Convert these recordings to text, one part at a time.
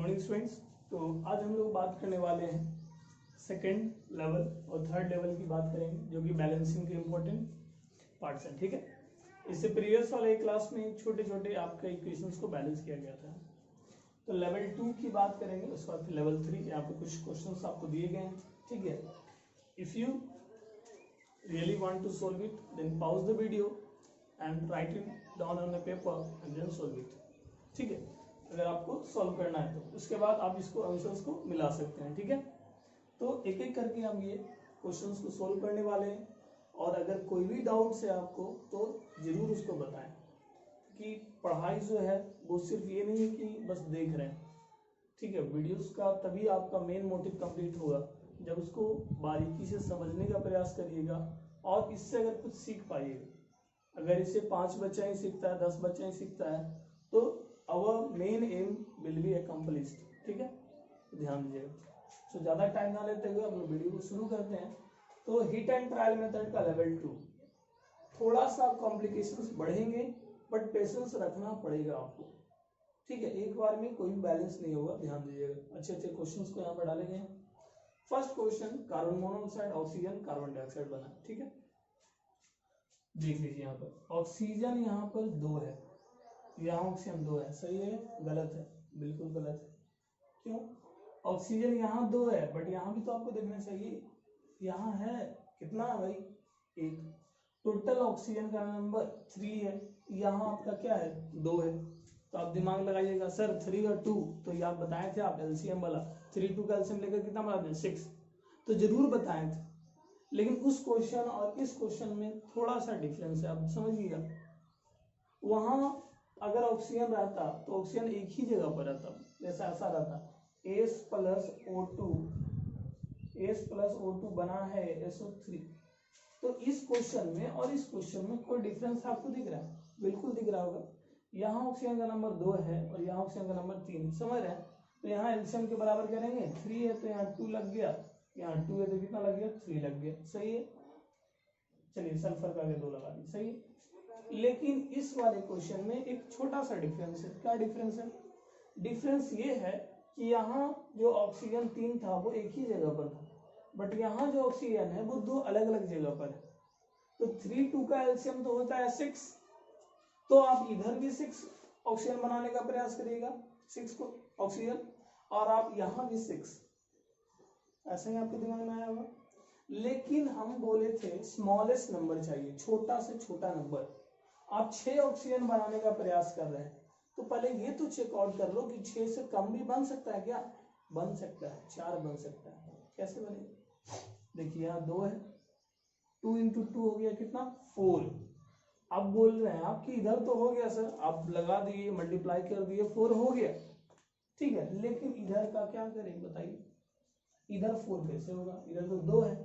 Morning students. तो आज हम लोग बात करने वाले हैं सेकेंड लेवल और थर्ड लेवल की बात करेंगे, जो कि बैलेंसिंग के इम्पोर्टेंट पार्ट्स हैं। ठीक है, इससे प्रीवियस वाले क्लास में छोटे छोटे आपके इक्वेशंस को बैलेंस किया गया था। तो लेवल 2 की बात करेंगे, उसके बाद लेवल 3। यहाँ पे कुछ क्वेश्चंस आपको दिए गए हैं। ठीक है, if you really want to solve it then pause the video and write it down on the paper and then solve it. ठीक है, अगर आपको सॉल्व करना है तो उसके बाद आप इसको आंसर्स को मिला सकते हैं। ठीक है, तो एक एक करके हम ये क्वेश्चंस को सॉल्व करने वाले हैं, और अगर कोई भी डाउट्स है आपको तो जरूर उसको बताएं, कि पढ़ाई जो है वो सिर्फ ये नहीं है कि बस देख रहे हैं। ठीक है, वीडियोस का तभी आपका मेन मोटिव कंप्लीट होगा जब उसको बारीकी से समझने का प्रयास करिएगा और इससे अगर कुछ सीख पाइएगा। अगर इससे 5 बच्चा ही सीखता है, 10 बच्चा ही सीखता है, तो our main aim will be accomplished. ठीक है, ध्यान दीजिएगा। तो ज्यादा टाइम ना लेते हुए हम लोग वीडियो को शुरू करते हैं। तो हिट एंड ट्रायल मेथड का लेवल 2 थोड़ा सा कॉम्प्लिकेशंस बढ़ेंगे, बट पेशेंस रखना पड़ेगा आपको। ठीक है, एक बार में कोई भी बैलेंस नहीं होगा, ध्यान दीजिएगा। अच्छे अच्छे क्वेश्चंस को यहाँ पर डाले गए हैं। First question, carbon monoxide oxygen carbon dioxide बना। ठीक है, देख लीजिए यहाँ पर ऑक्सीजन यहाँ पर 2 है, यहाँ ऑक्सीजन 2 है। सही है, गलत है? बिल्कुल गलत है। क्यों? ऑक्सीजन यहाँ 2 है, बट यहाँ भी तो आपको देखना चाहिए। यहाँ है कितना है भाई? 1। टोटल ऑक्सीजन का नंबर 3 है, यहाँ आपका क्या है? 2 है। तो आप दिमाग लगाइएगा, सर 3 और 2 तो ये आप बताए थे, आप एलसीएम वाला 3 2 का एलसीएम लेकर कितना बना दें? 6। तो जरूर बताए थे, लेकिन उस क्वेश्चन और इस क्वेश्चन में थोड़ा सा डिफरेंस है, आप समझिएगा। वहां अगर ऑक्सीजन रहता तो ऑक्सीजन एक ही जगह पर रहता, जैसा ऐसा रहता H प्लस O2 बना है SO3। तो इस क्वेश्चन में और इस क्वेश्चन में कोई डिफरेंस आपको दिख रहा है? बिल्कुल दिख रहा होगा। यहाँ ऑक्सीजन का नंबर 2 है और यहाँ ऑक्सीजन का नंबर 3, समझ रहे हैं? तो यहाँ एलसीएम के बराबर करेंगे, 3 है तो यहाँ 2 लग गया, यहाँ 2 है तो कितना लग गया? 3 लग गया। सही है, चलिए सल्फर का 2 लगा दी। सही है, लेकिन इस वाले क्वेश्चन में एक छोटा सा डिफरेंस है। क्या डिफरेंस है? डिफरेंस ये है कि यहाँ जो ऑक्सीजन 3 था वो एक ही जगह पर था, बट यहाँ जो ऑक्सीजन है वो 2 अलग अलग जगह पर है। तो 3 2 का एलसीएम तो होता है 6, तो आप इधर भी 6 ऑक्सीजन बनाने का प्रयास करिएगा, 6 को ऑक्सीजन, और आप यहाँ भी 6। ऐसा ही आपके दिमाग में आया होगा। लेकिन हम बोले थे स्मॉलेस्ट नंबर चाहिए, छोटा से छोटा नंबर। आप 6 ऑक्सीजन बनाने का प्रयास कर रहे हैं, तो पहले ये तो चेक आउट कर लो कि 6 से कम भी बन सकता है क्या? बन सकता है, 4 बन सकता है। कैसे बनेगा? देखिए यहाँ 2 है, 2 × 2 हो गया कितना? 4। अब बोल रहे हैं आप कि इधर तो हो गया सर, आप लगा दिए, मल्टीप्लाई कर दिए, 4 हो गया। ठीक है, लेकिन इधर का क्या करें बताइए? इधर 4 कैसे होगा? इधर तो 2 है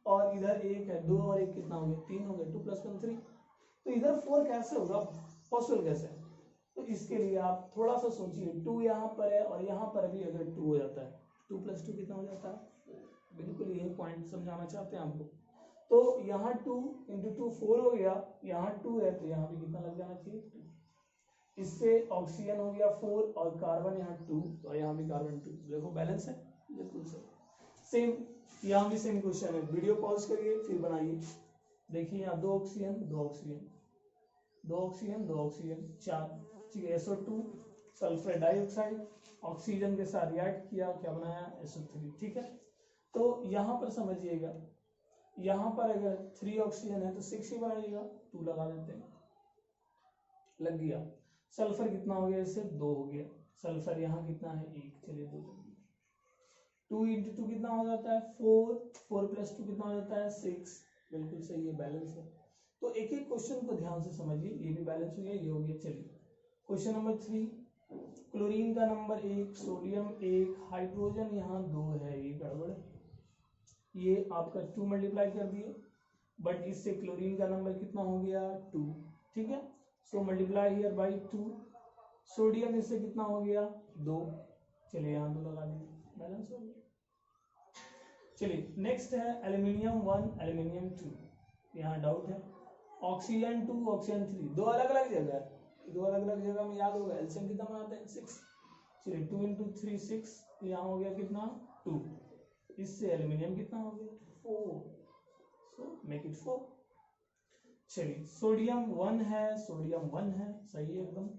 और इधर 1 है। 2 और 1 कितना हो गया? 3 हो गया। 2 + 1 3। तो इधर 4 कैसे होगा? पॉसिबल कैसे? तो इसके लिए आप थोड़ा सा सोचिए। 2 यहाँ पर है और यहाँ पर भी अगर 2 हो जाता है, 2 + 2 कितना हो जाता है? बिल्कुल यही पॉइंट समझाना चाहते हैं आपको। तो यहाँ 2 × 2 4 हो गया, यहाँ 2 है तो यहाँ भी कितना लग जाना चाहिए? 2। इससे ऑक्सीजन हो गया 4 और कार्बन यहाँ 2 और यहाँ भी कार्बन 2। देखो बैलेंस है, बिल्कुल सही। सेम यहाँ भी सेम क्वेश्चन है। वीडियो पॉज करिए फिर बनाइए। देखिए यहाँ 2 ऑक्सीजन 2 ऑक्सीजन 2 ऑक्सीजन 2 ऑक्सीजन 4। ठीक है, SO2 सल्फर डाइऑक्साइड ऑक्सीजन के साथ रिएक्ट किया, क्या बनाया? SO3। ठीक है, तो यहाँ पर समझिएगा, यहाँ पर अगर 3 ऑक्सीजन है तो 6 ही बनाइएगा, 2 लगा देते हैं, लग गया। सल्फर कितना हो गया? इससे 2 हो गया। सल्फर यहाँ कितना है? 1, चलिए 2 लग गया। 2 × 2 कितना हो जाता है? 4। 4 + 2 कितना हो जाता है? 6। बिल्कुल सही है, बैलेंस है। तो एक एक क्वेश्चन को ध्यान से समझिए। ये भी बैलेंस हो गया, ये हो गया। चलिए क्वेश्चन नंबर 3, क्लोरीन का नंबर 1, सोडियम 1, हाइड्रोजन यहाँ 2 है, ये गड़बड़ है। ये आपका 2 मल्टीप्लाई कर दिए, बट इससे क्लोरीन का नंबर कितना हो गया? 2। ठीक है, so multiply here by 2। Sodium इससे कितना हो गया? 2। चलिए यहाँ 2 लगा दिए, बैलेंस हो गया। चलिए नेक्स्ट है एल्यूमिनियम 1 एल्यूमिनियम 2। यहाँ डाउट है। ऑक्सीजन 2 ऑक्सीजन 3, 2 अलग अलग जगह है। 2 अलग अलग जगह में याद होगा एलसीएम कितना बनाते हैं? 6। चलिए 2 इंटू 3 6, यहाँ हो गया कितना 2, इससे एल्यूमिनियम कितना हो गया 4, सो मेक इट 4। चलिए सोडियम 1 है, सोडियम 1 है, सही है एकदम।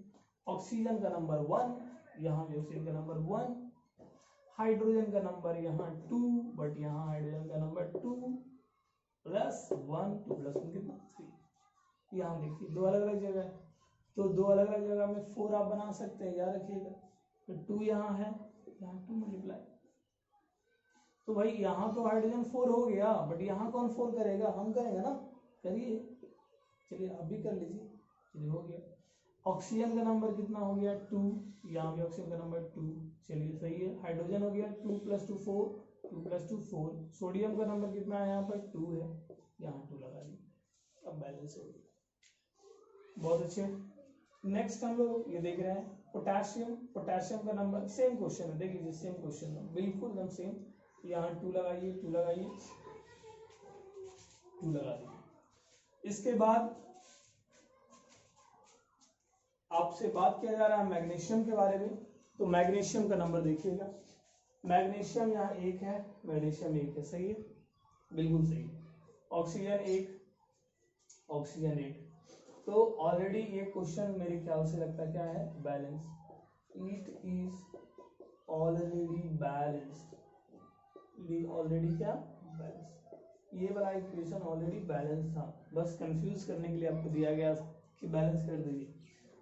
ऑक्सीजन का नंबर 1, यहाँ भी ऑक्सीजन का नंबर 1, हाइड्रोजन का नंबर यहाँ 2, बट यहाँ हाइड्रोजन का नंबर 2 प्लस 1, 2 प्लस 1 कितना 3। यहाँ देखिए दो अलग अलग जगह है, तो दो अलग अलग जगह में 4 आप बना सकते हैं, याद रखिएगा। तो 2 यहाँ है, यहाँ 2 मल्टीप्लाई, तो भाई यहाँ तो हाइड्रोजन 4 हो गया, बट यहाँ कौन 4 करेगा, हम करेंगे ना, करिए। चलिए आप भी कर लीजिए, चलिए हो गया। ऑक्सीजन का नंबर कितना हो गया 2, यहाँ भी ऑक्सीजन का नंबर 2, चलिए सही है। हाइड्रोजन हो गया 2 + 2 4, 2 + 2 4। सोडियम का नंबर कितना है, यहाँ पर 2 है, यहाँ 2 लगा दी, अब बैलेंस हो गया। बहुत अच्छे। नेक्स्ट हम लोग ये देख रहे हैं पोटेशियम। पोटेशियम का नंबर सेम क्वेश्चन है, देख लीजिए सेम क्वेश्चन है, बिल्कुल एकदम सेम। यहाँ 2 लगाइए, 2 लगाइए, 2 लगा दीजिए। इसके बाद आपसे बात किया जा रहा है मैग्नीशियम के बारे में, तो मैग्नीशियम का नंबर देखिएगा। मैग्नीशियम यहाँ 1 है, मैग्नीशियम 1 है, सही है, बिल्कुल सही है। ऑक्सीजन 1, ऑक्सीजन 1, तो ऑलरेडी ये क्वेश्चन मेरे ख्याल से लगता क्या है, balance. It is already balanced, already क्या बैलेंस। ये वाला इक्वेशन ऑलरेडी बैलेंस था, बस कंफ्यूज करने के लिए आपको दिया गया कि बैलेंस कर दीजिए,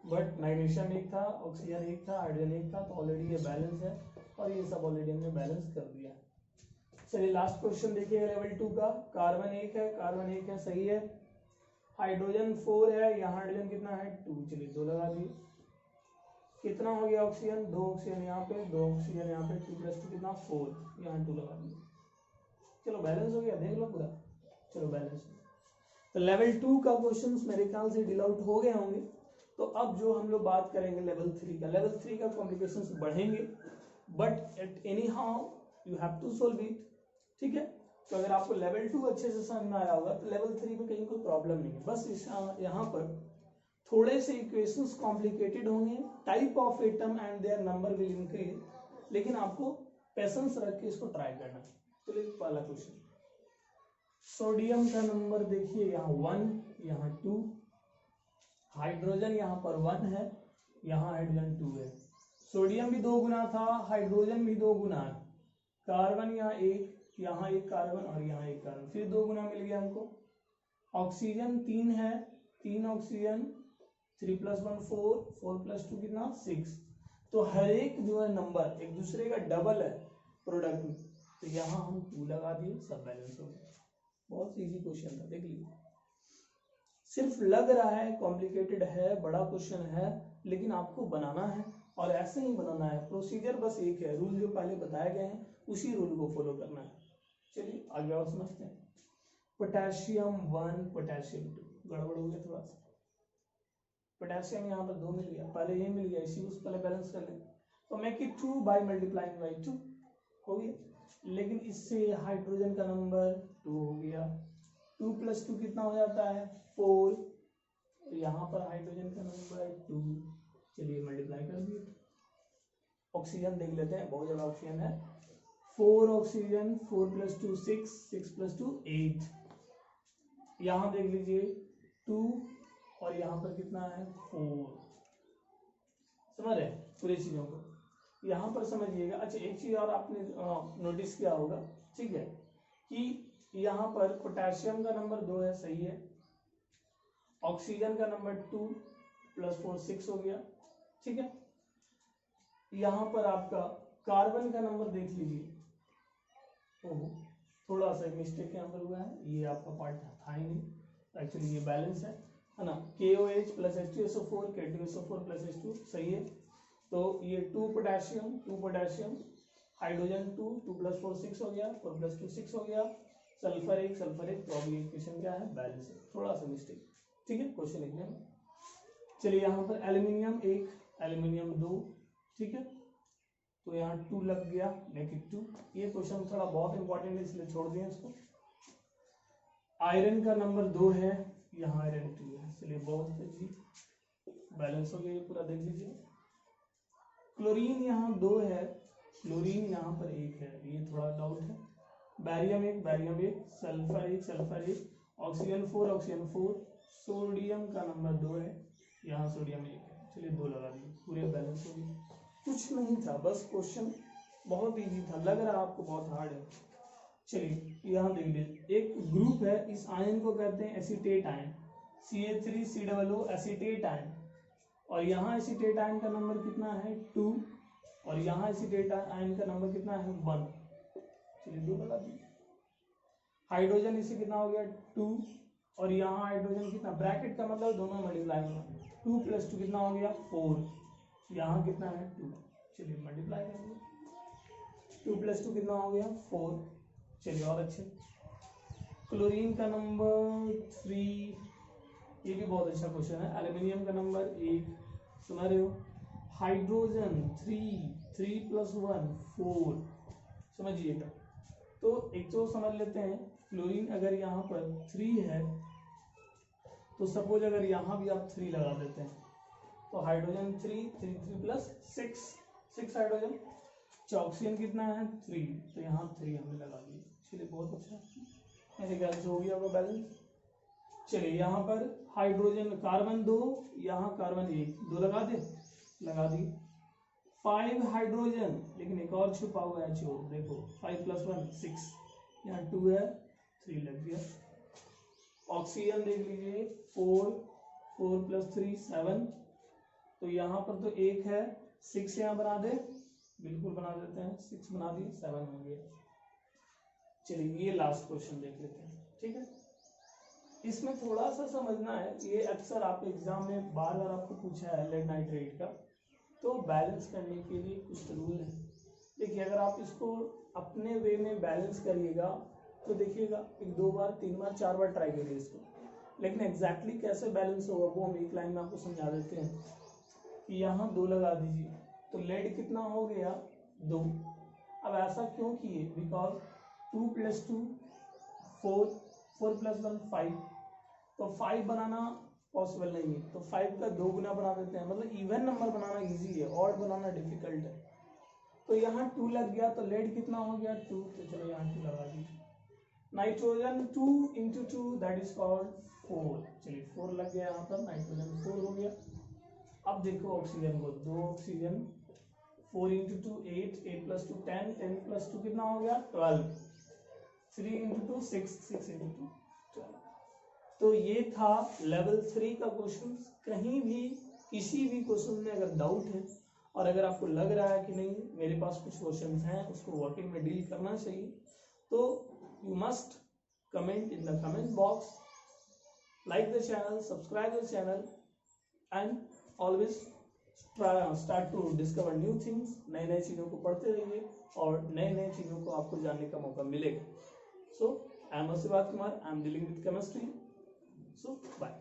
बट मैग्नीशियम 1 था, ऑक्सीजन 1 था, हाइड्रोजन 1 था, तो ऑलरेडी ये बैलेंस है, और ये सब ऑलरेडी हमने बैलेंस कर दिया। चलिए लास्ट क्वेश्चन देखिए लेवल 2 का। कार्बन 1 है, कार्बन 1 है, सही है। हाइड्रोजन 4 है, यहाँ हाइड्रोजन कितना है 2, चलिए 2 लगा दिए। कितना हो गया ऑक्सीजन, 2 ऑक्सीजन यहाँ पे, 2 ऑक्सीजन यहाँ पे, 2 + 2 कितना 4, यहाँ 2 लगा दिए। चलो बैलेंस हो गया, देख लो पूरा, चलो बैलेंस। तो लेवल 2 का क्वेश्चंस मेरे ख्याल से डील आउट हो गए होंगे। तो अब जो हम लोग बात करेंगे लेवल 3 का, लेवल 3 का कॉम्प्लिकेशंस बढ़ेंगे, but at any how you have to solve it, ठीक है। तो अगर आपको लेवल 2 अच्छे से समझ में आया होगा तो लेवल 3 में कहीं कोई प्रॉब्लम नहीं है। बस यहाँ पर थोड़े से इक्वेशंस कॉम्प्लिकेटेड होंगे, type of atom and their number will increase, लेकिन आपको पेशेंस रख के इसको ट्राई करना है। चलिए पहला क्वेश्चन, सोडियम का नंबर देखिए, यहाँ 1, यहाँ 2, हाइड्रोजन यहाँ पर 1 है, यहाँ हाइड्रोजन 2 है। सोडियम भी 2 गुना था, हाइड्रोजन भी 2 गुना है, कार्बन यहाँ 1, यहाँ 1 कार्बन और यहाँ 1 कार्बन, फिर 2 गुना मिल गया हमको। ऑक्सीजन 3 है, 3 ऑक्सीजन, 3 + 1 4, 4 + 2 कितना 6। तो हर एक जो है नंबर एक दूसरे का डबल है प्रोडक्ट में, तो यहाँ हम 2 लगा दिए, सब बैलेंस हो गया। बहुत इजी क्वेश्चन था, देख लीजिए। सिर्फ लग रहा है कॉम्प्लिकेटेड है, बड़ा क्वेश्चन है, लेकिन आपको बनाना है और ऐसे ही बनाना है। प्रोसीजर बस एक है, रूल जो पहले बताए गए हैं उसी रूल को फॉलो करना है। चलिए आगे और समझते हैं। पोटेशियम 1, पोटेशियम 2, गड़बड़ हो गया थोड़ा सा। पोटेशियम यहाँ पर 2 मिल गया, पहले ये मिल गया, इसी को पहले बैलेंस कर लें, तो make it 2 by multiplying by 2 हो गया। लेकिन इससे हाइड्रोजन का नंबर 2 हो गया, 2 + 2 कितना हो जाता है 4, यहाँ पर हाइड्रोजन का नंबर 2, चलिए मल्टीप्लाई कर दिए। ऑक्सीजन देख लेते हैं, बहुत ज्यादा ऑक्सीजन है, 4 ऑक्सीजन, 4 + 2 6, 6 + 2 8, यहाँ देख लीजिए 2 और यहाँ पर कितना है 4, समझ रहे पूरी चीजों को, यहाँ पर समझिएगा। अच्छा एक चीज और आपने नोटिस किया होगा, ठीक है, कि यहाँ पर पोटेशियम का नंबर 2 है, सही है। ऑक्सीजन का नंबर 2 + 4 6 हो गया, ठीक है। यहाँ पर आपका कार्बन का नंबर देख लीजिए, थोड़ा सा मिस्टेक यहाँ पर हुआ है, ये आपका पार्ट था ही नहीं, एक्चुअली ये बैलेंस है ना। KOH + H2SO4, K2SO4 + H2, सही है। तो ये 2 पोटेशियम, हाइड्रोजन 2, 2 + 4 6 हो गया, 4 + 2 6 हो गया, सल्फर 1, तो अभी इक्वेशन क्या है बैलेंस है, थोड़ा सा मिस्टेक, ठीक है। क्वेश्चन लिखने में चलिए यहाँ पर एल्यूमिनियम 1, एल्यूमिनियम 2, ठीक है, तो यहाँ 2 लग गया, मेक इट 2। ये क्वेश्चन थोड़ा बहुत इंपॉर्टेंट है इसलिए छोड़ दिए इसको। आयरन का नंबर 2 है, यहाँ आयरन 2 है, चलिए बहुत जी बैलेंस हो गया, ये पूरा देख लीजिए। क्लोरीन यहाँ 2 है, क्लोरीन यहाँ पर 1 है, ये थोड़ा डाउट है। Barium 1, barium 1, sulphur 1, sulphur 1, oxygen 4, oxygen 4, sodium का नंबर 2 है, यहाँ सोडियम 1 है। चलिए 2 लगा दिए, पूरे बैलेंस हो गए। कुछ नहीं था, बस क्वेश्चन बहुत इजी था, लग रहा है आपको बहुत हार्ड है। चलिए यहाँ देख लीजिए, एक ग्रुप है, इस आयन को कहते हैं acetate ion, CH3COO acetate ion, और यहाँ एसीटेट आयन का नंबर कितना है 2, और यहाँ एसीटेट आयन का नंबर कितना है 1। चलिए 2 लगा दिए। हाइड्रोजन इससे कितना हो गया 2, और यहाँ हाइड्रोजन कितना, ब्रैकेट का मतलब दोनों मल्टीप्लाई होना, 2 + 2 कितना हो गया 4, यहाँ कितना है 2। चलिए मल्टीप्लाई करेंगे, 2 + 2 कितना हो गया 4। चलिए और अच्छे, क्लोरीन का नंबर 3, ये भी बहुत अच्छा क्वेश्चन है। एल्यूमिनियम का नंबर 1, सुना रहे हो। हाइड्रोजन 3 + 1 4, समझिएगा। तो एक तो समझ लेते हैं, क्लोरीन अगर यहाँ पर 3 है तो सपोज अगर यहाँ भी आप 3 लगा देते हैं तो हाइड्रोजन 3 + 6 हाइड्रोजन। ऑक्सीजन कितना है 3, तो यहाँ 3 हमने लगा दिए। चलिए बहुत अच्छा, मेरे ख्याल से हो गया होगा बैलेंस। चलिए यहाँ पर हाइड्रोजन कार्बन 2, यहाँ कार्बन 1, 2 लगा दे, लगा दी। 5 हाइड्रोजन, लेकिन एक और छुपा हुआ है जो देखो, 5 + 1 6, यहाँ 2 है, 3 लग गया। ऑक्सीजन देख लीजिए 4 + 3 7, तो यहाँ पर तो 1 है, 6 यहाँ बना दे, बिल्कुल बना देते हैं, 6 बना दिए, 7 हो गया। चलिए ये लास्ट क्वेश्चन देख लेते हैं, ठीक है। इसमें थोड़ा सा समझना है, ये अक्सर आप एग्जाम में बार बार आपको पूछा है लेड नाइट्रेट का, तो बैलेंस करने के लिए कुछ रूल है। देखिए अगर आप इसको अपने वे में बैलेंस करिएगा तो देखिएगा 1 2 बार 3 बार 4 बार ट्राई करिए इसको, लेकिन एग्जैक्टली कैसे बैलेंस होगा वो हम एक लाइन में आपको समझा देते हैं। कि यहाँ 2 लगा दीजिए, तो लेड कितना हो गया 2। अब ऐसा क्यों किए, बिकॉज 2 + 2 4, 4 + 1 5, तो 5 बनाना पॉसिबल नहीं है, तो 5 का 2 गुना बना देते हैं, मतलब इवन नंबर बनाना इजी है, ऑड बनाना डिफिकल्ट है। तो यहाँ 2 लग गया, तो लेड कितना हो गया 2, तो चलो यहाँ 2 लगा दी। नाइट्रोजन 2 × 2 दैट इज कॉल्ड 4, चलिए 4 लग गया यहाँ पर, नाइट्रोजन 4 हो गया। अब देखो ऑक्सीजन को, 2 ऑक्सीजन, 4 × 2 8, 8 + 2 10, 10 + 2 कितना हो गया 12, 3 × 2 6, 6 × 2 12। तो ये था लेवल 3 का क्वेश्चन। कहीं भी किसी भी क्वेश्चन में अगर डाउट है और अगर आपको लग रहा है कि नहीं मेरे पास कुछ क्वेश्चन हैं उसको वर्किंग में डील करना चाहिए, तो you must comment in the comment box, like the channel, subscribe the channel and always start to discover new things. नए नए चीज़ों को पढ़ते रहिए और नए नए चीज़ों को आपको जानने का मौका मिलेगा। सो आई एम आशीर्वाद Kumar, I am dealing with chemistry. So bye.